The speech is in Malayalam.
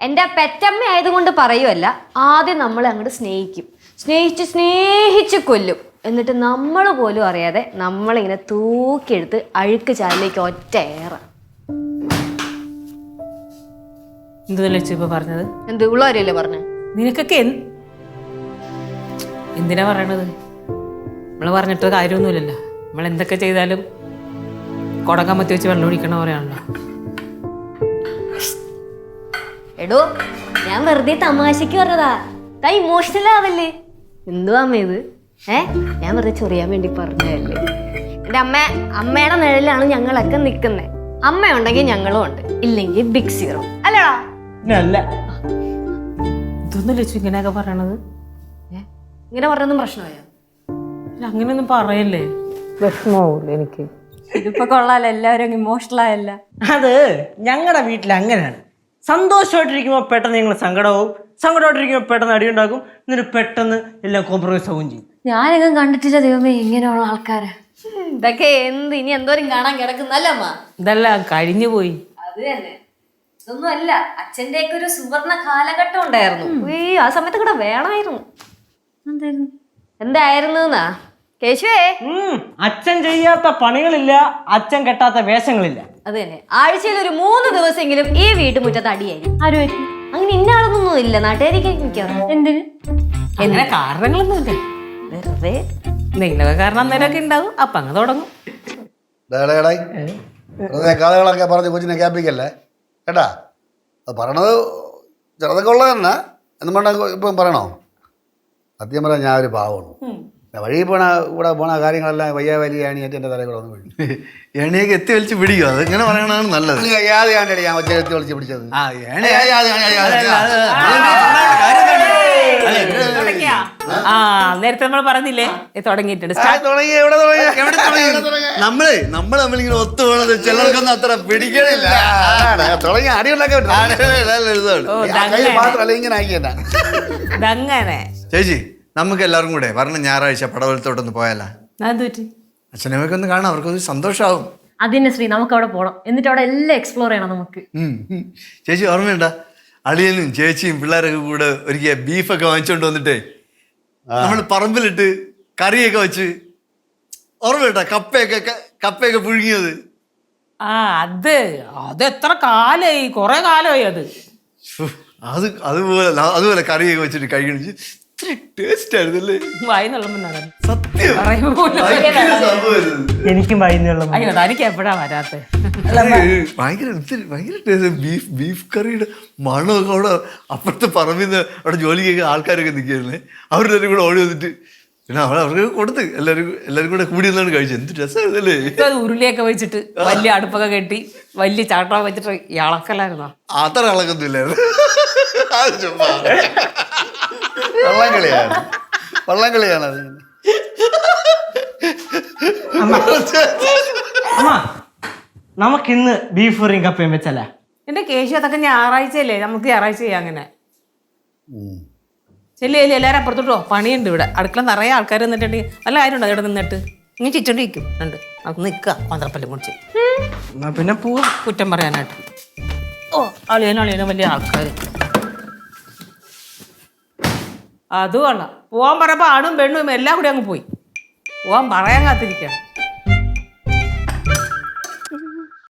എൻ്റെ പെറ്റമ്മ ആയതുകൊണ്ട് പറയുമല്ല, ആദ്യം നമ്മളെ അങ്ങോട്ട് സ്നേഹിക്കും, സ്നേഹിച്ച് കൊല്ലും. എന്നിട്ട് നമ്മൾ പോലും അറിയാതെ നമ്മളിങ്ങനെ തൂക്കിയെടുത്ത് അഴുക്ക് ചാലിലേക്ക് ഒറ്റയേറ. എന്തുതല്ലേ ഇപ്പൊ പറഞ്ഞത്? എന്ത് ഉള്ളവരല്ലേ പറഞ്ഞ? നിനക്കൊക്കെ എന്തിനാ പറയണത്? നമ്മള് പറഞ്ഞിട്ട് കാര്യമൊന്നുമില്ലല്ലോ. നമ്മൾ എന്തൊക്കെ ചെയ്താലും കൊടക്കാൻ മത്തി വെച്ച് വെള്ളം ഒഴിക്കണ പോലെയാണല്ലോ. എടോ, ഞാൻ വെറുതെ തമാശക്ക് പറഞ്ഞതാ, താ ഇമോഷണൽ ആവല്ലേ. എന്തുവാ ഇത്? ഞാൻ വെറുതെ ചൊറിയാൻ വേണ്ടി പറഞ്ഞതല്ലേ. എൻ്റെ അമ്മയുടെ നിഴലിലാണ് ഞങ്ങളൊക്കെ നിൽക്കുന്നത്. അമ്മയുണ്ടെങ്കിൽ ഞങ്ങളും ഉണ്ട്, ഇല്ലെങ്കിൽ ബിഗ് സീറോ. അല്ലടാ? ഇതൊന്നും ലച്ചു ഇങ്ങനെയൊക്കെ പറയണത്? ഇങ്ങനെ പറഞ്ഞൊന്നും പ്രശ്നമായോ? അങ്ങനെയൊന്നും പറയല്ലേ, വിഷമാവൂല എനിക്ക്. ഇതിപ്പോ കൊള്ളാലോ, എല്ലാവരും ഇമോഷണൽ ആയല്ല. അത് ഞങ്ങളുടെ വീട്ടിൽ അങ്ങനെയാണ്. സന്തോഷമായിട്ടിരിക്കുമ്പോൾ പെട്ടെന്ന് നിങ്ങൾ സങ്കടമായിട്ടിരിക്കുമ്പോൾ പെട്ടെന്ന് അടിയുണ്ടാക്കും, എന്നിട്ട് പെട്ടെന്ന് എല്ലാം കോംപ്രമൈസ് ആവുകയും ചെയ്യും. ഞാനെങ്ങും കണ്ടിട്ടില്ല ദൈവമേ ഇങ്ങനെയുള്ള ആൾക്കാരെ. ഇതൊക്കെ ഇനി എന്തോരം കാണാൻ കിടക്കുന്നല്ല അമ്മ. ഇതെല്ലാം കഴിഞ്ഞു പോയി. അത് തന്നെ, ഇതൊന്നും അല്ല. അച്ഛൻ്റെ ഒക്കെ ഒരു സുവർണ കാലഘട്ടം ഉണ്ടായിരുന്നു. ആ സമയത്ത് കൂടെ വേണമായിരുന്നു. എന്തായിരുന്നു കേശുവേ? അച്ഛൻ ചെയ്യാത്ത പണികളില്ല, അച്ഛൻ കെട്ടാത്ത വേഷങ്ങളില്ല. അത് തന്നെ, ആഴ്ചയിൽ ഒരു 3 ദിവസമെങ്കിലും ഈ വീട്ടുമുറ്റത്ത് അടിയായിരിക്കും. ആരും അങ്ങനെ ഇന്നാളൊന്നും ഇല്ല, നാട്ടുകാരിക്ക് മിക്കവാറും. എന്തിന്? അങ്ങനെ കാരണങ്ങളൊന്നുമില്ല, വെറുതെ എന്തെങ്കിലുമൊക്കെ കാരണം അന്നേരമൊക്കെ ഉണ്ടാവും. അപ്പൊ അങ്ങ് തുടങ്ങും. കഥകളൊക്കെ പറഞ്ഞ് കൊച്ചിനെ ക്യാപ്പിക്കല്ലേ കേട്ടാ. അത് പറയണത് ചെറുതൊക്കെ ഉള്ളത് തന്നെ എന്ന് പറഞ്ഞാൽ ഇപ്പം പറയണോ? സത്യം പറഞ്ഞാൽ ഞാൻ ഒരു പാവമാണ്. വഴി കൂടെ പോണ കാര്യങ്ങളെല്ലാം വലിയ ഏണിയായിട്ട് എൻ്റെ തലയിൽ കൂടെ വന്ന് വീഴും. ഏണിയൊക്കെ എത്തി വലിച്ച് പിടിക്കും, അതെങ്ങനെ പറയണതാണ് നല്ലത്. യാത് കാണ്ടടി ഞാൻ ഒച്ച എത്തി വലിച്ച് പിടിച്ചത്. നേരത്തെ നമ്മൾ പറഞ്ഞില്ലേ തുടങ്ങിയിട്ടുണ്ട്. നമ്മള് തമ്മിലിങ്ങനെ ഒത്തു പോണത് ചിലർക്കൊന്നും അത്ര പിടിക്കണില്ല. തുടങ്ങി അടിയുണ്ടാക്കി മാത്രമല്ല ഇങ്ങനെ ആക്കിയതാ. ചേച്ചി, നമുക്ക് എല്ലാവർക്കും കൂടെ പറഞ്ഞ ഞായറാഴ്ച പടവലത്തോട്ടൊന്ന് പോയാലോ? അച്ഛനമ്മയൊക്കെ ഒന്ന് കാണാം, അവർക്കൊരു സന്തോഷമാവും. അതിന് ശ്രീ, നമുക്ക് അവിടെ പോകണം. എന്നിട്ട് അവിടെ എല്ലാം എക്സ്പ്ലോർ ചെയ്യണം നമുക്ക്. ചേച്ചി ഓർമ്മയുണ്ട, അളിയനും ചേച്ചിയും പിള്ളേരൊക്കെ കൂടെ ഒരിക്കൽ ബീഫൊക്കെ വാങ്ങിച്ചോണ്ട് വന്നിട്ടേ നമ്മൾ പറമ്പിലിട്ട് കറിയൊക്കെ വെച്ച്, ഓർമ്മയുണ്ട? കപ്പയൊക്കെ പുഴുങ്ങിയത്. അത് എത്ര കാലായി, കൊറേ കാലമായി അത്. അതുപോലെ കറിയൊക്കെ വെച്ചിട്ട് കഴിക്കണിച്ച് ഇത്ര ടേസ്റ്റ് ആയിരുന്നല്ലേ. സത്യം എനിക്കും വൈകുന്നേരം എനിക്ക് എപ്പോഴാ വരാത്തെ? ഭയങ്കര ബീഫ് കറിയുടെ മണമൊക്കെ അവിടെ അപ്പുറത്തെ പറമ്പിൽ നിന്ന് അവിടെ ജോലിക്കൊക്കെ ആൾക്കാരൊക്കെ നിൽക്കുകയായിരുന്നേ. അവരുടെ കൂടെ ഓടി വന്നിട്ട് പിന്നെ അവർക്ക് കൊടുത്ത് എല്ലാവരും കൂടെ കൂടി നിന്നാണ് കഴിച്ചത്. എന്ത് രസമായിരുന്നല്ലേ. ഉരുളിയൊക്കെ വെച്ചിട്ട് വലിയ അടുപ്പൊക്കെ കെട്ടി വലിയ ചാട്ടം വെച്ചിട്ട് ഇളക്കലായിരുന്നോ? അത്ര ഇളക്കത്തില്ലായിരുന്നു. വള്ളംകളിയാണ് അത്. നമുക്കിന്ന് ബീഫ് കറിയും കപ്പയും വെച്ചല്ലേ? എന്റെ കേശു, അതൊക്കെ ഞായറാഴ്ചയല്ലേ, നമുക്ക് ഞായറാഴ്ച ചെയ്യാം. അങ്ങനെ ചെല്ലി എല്ലാവരും അപ്പുറത്തോട്ടോ, പണിയുണ്ട് ഇവിടെ. അടുക്കള നിറയെ ആൾക്കാർ നിന്നിട്ടുണ്ടെങ്കിൽ നല്ല കാര്യമുണ്ടോ ഇവിടെ നിന്നിട്ട്? ഇങ്ങനെ ചിറ്റോണ്ടിരിക്കും ഉണ്ട്. നമുക്ക് നിൽക്കുക പന്ത്രപ്പല്ലും കുടിച്ച് പിന്നെ പോവാ കുറ്റം പറയാനായിട്ട്. അളിയനും വലിയ ആൾക്കാർ. അത് കൊള്ളാം. പോവാൻ പറഞ്ഞപ്പോൾ ആണും പെണ്ണും എല്ലാം കൂടി അങ്ങ് പോയി. പോവാൻ പറയാൻ കാത്തിരിക്കുകയാണ്.